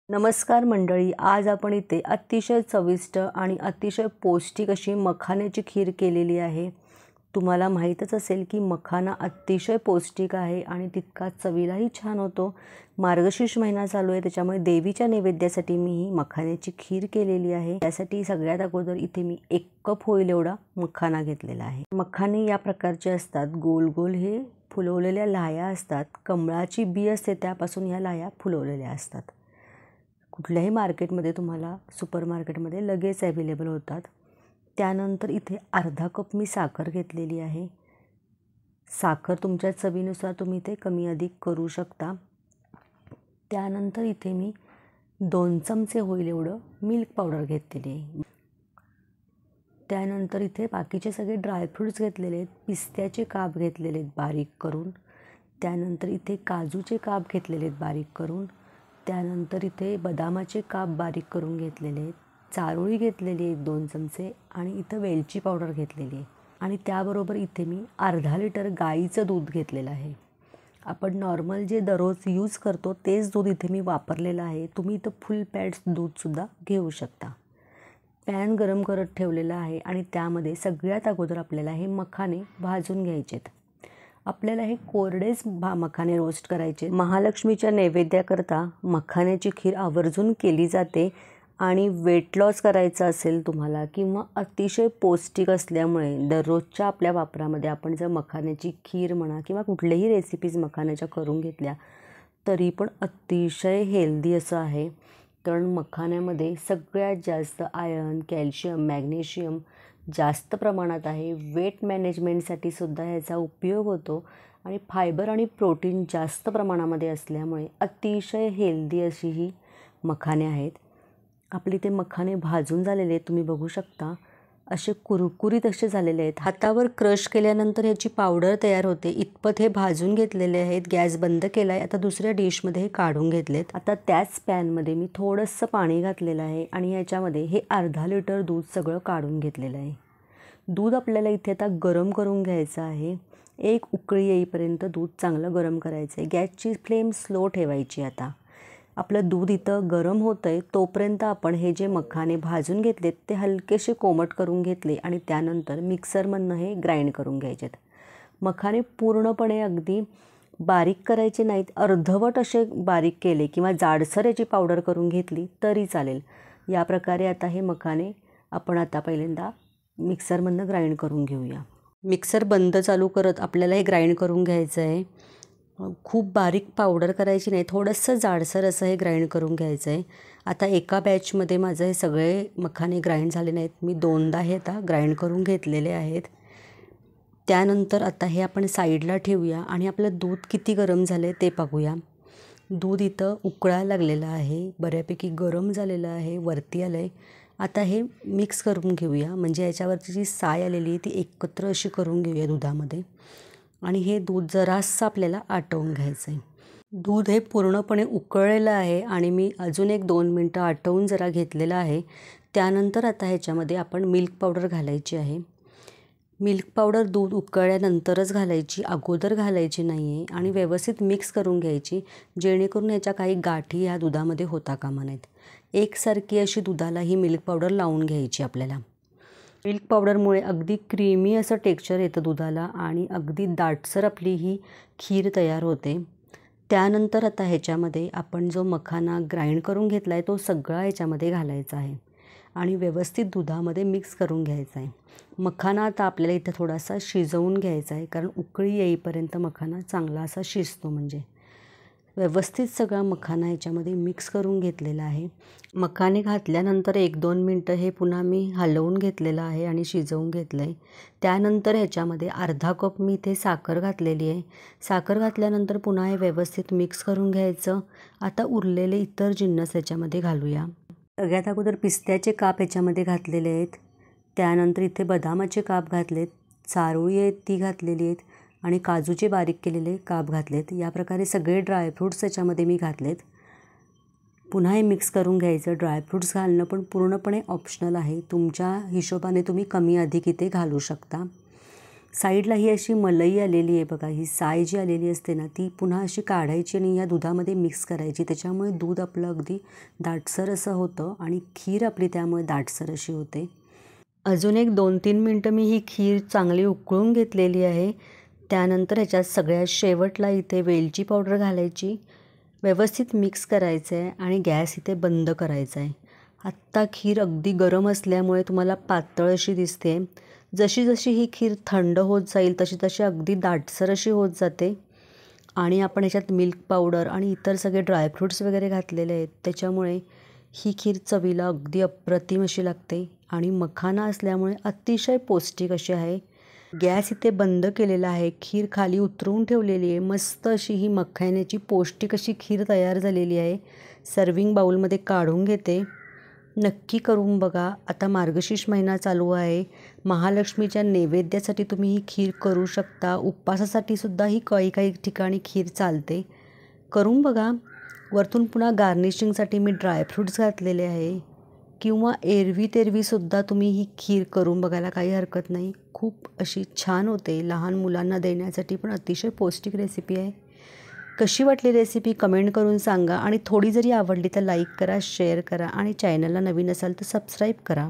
नमस्कार मंडळी, आज आपण इथे अतिशय चविष्ट आणि अतिशय पौष्टिक अशी मखाण्याची खीर केलेली आहे। तुम्हाला माहीतच असेल की मखाना अतिशय पौष्टिक आहे आणि तितकाच चवीलाही छान होतो। मार्गशीर्ष महिना चालू आहे, त्याच्यामुळे देवीच्या नैवेद्यासाठी मी ही मखाण्याची खीर केलेली आहे। त्यासाठी सगळ्यात अगोदर इथे मी 1 कप होईल एवढा मखाना घेतलेला आहे। मखाने या प्रकारचे असतात, गोल गोल हे फुलवलेल्या लाह्या असतात। कमळाची बी असते त्यापासून या लाह्या फुलवलेल्या असतात। कुठल्याही मार्केटमध्ये तुम्हाला सुपरमार्केटमध्ये लगेच अवेलेबल होतात। त्यानंतर इथे अर्धा कप मी साखर घेतलेली आहे। साखर तुमच्या चवीनुसार तुम्ही इथे कमी अधिक करू शकता। त्यानंतर इथे मी 2 चमचे होईल एवढं मिल्क पावडर घेतलेली आहे। त्यानंतर इथे बाकीचे सगळे ड्रायफ्रूट्स घेतलेले आहेत। पिस्त्याचे काप घेतलेले आहेत बारीक करून। त्यानंतर इथे काजूचे काप घेतलेले आहेत बारीक करून। त्यानंतर इथे बदामाचे काप बारीक करून घेतलेले आहेत। चारोळी घेतलेली आहे 2 चमचे आणि इथं वेलची पावडर घेतलेली आहे। आणि त्याबरोबर इथे मी अर्धा लिटर गाईचं दूध घेतलेलं आहे। आपण नॉर्मल जे दररोज यूज करतो तेच दूध इथे मी वापरलेलं आहे। तुम्ही इथं फुल पॅड्स दूधसुद्धा घेऊ शकता। पॅन गरम करत ठेवलेला आहे आणि त्यामध्ये सगळ्यात अगोदर आपल्याला हे मखाने भाजून घ्यायचेत। आपल्याला हे कोरडेच मखाने रोस्ट करायचे। महालक्ष्मीच्या नैवेद्याकरता मखाण्याची खीर आवर्जून केली जाते आणि वेट लॉस करायचा असेल तुम्हाला किंवा अतिशय पौष्टिक असल्यामुळे दररोजच्या आपल्या वापरामध्ये आपण जर मखाण्याची खीर म्हणा किंवा कुठल्याही रेसिपीज मखाण्याच्या करून घेतल्या तरी पण अतिशय हेल्दी असं आहे। कारण मखाण्यामध्ये सगळ्यात जास्त आयर्न, कॅल्शियम, मॅग्नेशियम जास्त प्रमाणात आहे। वेट मॅनेजमेंटसाठी सुद्धा याचा उपयोग होतो आणि फायबर आणि प्रोटीन जास्त प्रमाणामध्ये असल्यामुळे अतिशय हेल्दी अशी ही मखाने आहेत। आपले ते मखाने भाजून झालेले आहेत, तुम्ही बघू शकता असे कुरकुरीत असे झालेले आहेत। हातावर क्रश केल्यानंतर याची पावडर तयार होते इतपत हे भाजून घेतलेले आहेत। गॅस बंद केला आहे। आता दुसऱ्या डिशमध्ये हे काढून घेतलेत। आता त्याच पॅनमध्ये मी थोडंसं पाणी घातलेलं आहे आणि याच्यामध्ये हे अर्धा लिटर दूध सगळं काढून घेतलेलं आहे। दूध आपल्याला इथे आता गरम करून घ्यायचं आहे। एक उकळी येईपर्यंत दूध चांगलं गरम करायचं आहे। गॅसची फ्लेम स्लो ठेवायची। आता आपलं दूध इथं गरम होतंय तोपर्यंत आपण हे जे मखाने भाजून घेतलेत ते हलकेसे कोमट करून घेतले आणि त्यानंतर मिक्सरमधनं हे ग्राइंड करून घ्यायचेत। मखाने पूर्णपणे अगदी बारीक करायचे नाहीत, अर्धवट असे बारीक केले किंवा जाडसर याची पावडर करून घेतली तरी चालेल। या प्रकारे आता हे मखाने आपण आता पहिल्यांदा मिक्सरमधनं ग्राइंड करून घेऊया। मिक्सर बंद चालू करत आपल्याला हे ग्राइंड करून घ्यायचं आहे। खूप बारीक पावडर करायची नाही, थोडंसं जाडसर असं हे ग्राइंड करून घ्यायचं आहे। आता एका बॅचमध्ये माझं हे सगळे मखाने ग्राइंड झाले नाहीत, मी 2दा हे आता ग्राइंड करून घेतलेले आहेत। त्यानंतर आता हे आपण साईडला ठेवूया आणि आपलं दूध किती गरम झालं आहे ते बघूया। दूध इथं उकळायला लागलेलं आहे, बऱ्यापैकी गरम झालेलं आहे, वरती आलं आहे। आता हे मिक्स करून घेऊया, म्हणजे याच्यावरची जी साय आलेली आहे ती एकत्र अशी करून घेऊया दुधामध्ये आणि हे दूध जरासं आपल्याला आटवून घ्यायचं आहे। दूध हे पूर्णपणे उकळलेलं आहे आणि मी अजून 1-2 मिनटं आटवून जरा घेतलेलं आहे। त्यानंतर आता ह्याच्यामध्ये आपण मिल्क पावडर घालायची आहे। मिल्क पावडर दूध उकळल्यानंतरच घालायची, अगोदर घालायची नाही आहे आणि व्यवस्थित मिक्स करून घ्यायची, जेणेकरून ह्याच्या काही गाठी ह्या दुधामध्ये होता कामा नयेत। एकसारखी अशी दुधाला ही मिल्क पावडर लावून घ्यायची आपल्याला। मिल्क पावडरमुळे अगदी क्रीमी असं टेक्स्चर येतं दुधाला आणि अगदी दाटसर आपली ही खीर तयार होते। त्यानंतर आता ह्याच्यामध्ये आपण जो मखाना ग्राइंड करून घेतला आहे तो सगळा ह्याच्यामध्ये घालायचा आहे आणि व्यवस्थित दुधामध्ये मिक्स करून घ्यायचा आहे। मखाना आता आपल्याला इथं थोडासा शिजवून घ्यायचा आहे, कारण उकळी येईपर्यंत मखाना चांगला असा शिजतो। म्हणजे व्यवस्थित सगळा मखाना ह्याच्यामध्ये मिक्स करून घेतलेला आहे। मखाने घातल्यानंतर 1-2 मिनटं हे पुन्हा मी हलवून घेतलेलं आहे आणि शिजवून घेतलं आहे। त्यानंतर ह्याच्यामध्ये अर्धा कप मी इथे साखर घातलेली आहे। साखर घातल्यानंतर पुन्हा हे व्यवस्थित मिक्स करून घ्यायचं। आता उरलेले इतर जिन्नस ह्याच्यामध्ये घालूया। सगळ्यात अगोदर पिस्त्याचे काप ह्याच्यामध्ये घातलेले आहेत। त्यानंतर इथे बदामाचे काप घातलेत, चारोळी आहेत ती घातलेली आहेत आणि काजूचे बारीक केलेले काप घातलेत। या प्रकारे सगळे ड्रायफ्रूट्स याच्यामध्ये मी घातलेत। पुन्हा हे मिक्स करून घ्यायचं। ड्रायफ्रूट्स घालणं पण पूर्णपणे ऑप्शनल आहे, तुमच्या हिशोबाने तुम्ही कमी अधिक इथे घालू शकता। साईडला ही अशी मलई आलेली आहे बघा, ही साय जी आलेली असते ना ती पुन्हा अशी काढायची आणि ह्या दुधामध्ये मिक्स करायची. त्याच्यामुळे दूध आपलं अगदी दाटसर असं होतं आणि खीर आपली त्यामुळे दाटसर अशी होते. अजून एक 2-3 मिनटं मी ही खीर चांगली उकळून घेतलेली आहे. त्यानंतर ह्याच्यात सगळ्यात शेवटला इथे वेलची पावडर घालायची, व्यवस्थित मिक्स करायचं आहे आणि गॅस इथे बंद करायचा आहे. आत्ता खीर अगदी गरम असल्यामुळे तुम्हाला पातळ अशी दिसते. जशी जशी ही खीर थंड होत जाईल तशी तशी अगदी दाटसर अशी होत जाते आणि आपण ह्याच्यात मिल्क पावडर आणि इतर सगळे ड्रायफ्रूट्स वगैरे घातलेले आहेत. त्याच्यामुळे ही खीर चवीला अगदी अप्रतिम अशी लागते आणि मखाना असल्यामुळे अतिशय पौष्टिक अशी आहे. गॅस इथे बंद केलेला आहे. खीर खाली उतरवून ठेवलेली आहे. मस्त अशी ही मखाण्याची पौष्टिक अशी खीर तयार झालेली आहे. सर्विंग बाऊलमध्ये काढून घेते. नक्की करून बघा. आता मार्गशीर्ष महिना चालू आहे. महालक्ष्मीच्या नैवेद्यासाठी तुम्ही ही खीर करू शकता. उपवासासाठी सुद्धा ही काही काही ठिकाणी खीर चालते. करून बघा. वरतून पुन्हा गार्निशिंगसाठी मी ड्रायफ्रूट्स घातलेले आहे किंवा एरवी तेरवीसुद्धा तुम्ही ही खीर करून बघायला काही हरकत नाही. खूप अशी छान होते. लहान मुलांना देण्यासाठी पण अतिशय पौष्टिक रेसिपी आहे. कशी वाटली रेसिपी कमेंट करून सांगा आणि थोडी जरी आवडली तर लाईक करा, शेअर करा आणि चॅनलला नवीन असाल तर सबस्क्राईब करा.